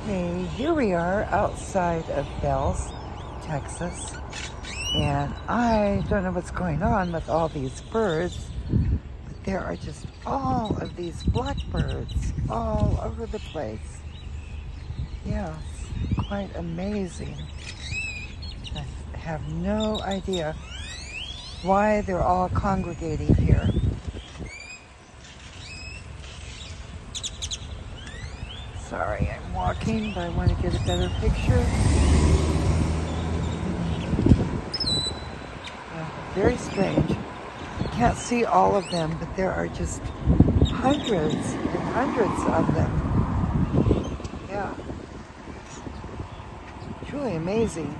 Okay, here we are outside of Bells, Texas, and I don't know what's going on with all these birds, but there are just all of these blackbirds all over the place. Yeah, it's quite amazing. I have no idea why they're all congregating here. Sorry, I'm walking, but I want to get a better picture. Very strange. Can't see all of them, but there are just hundreds and hundreds of them. Yeah. Truly amazing.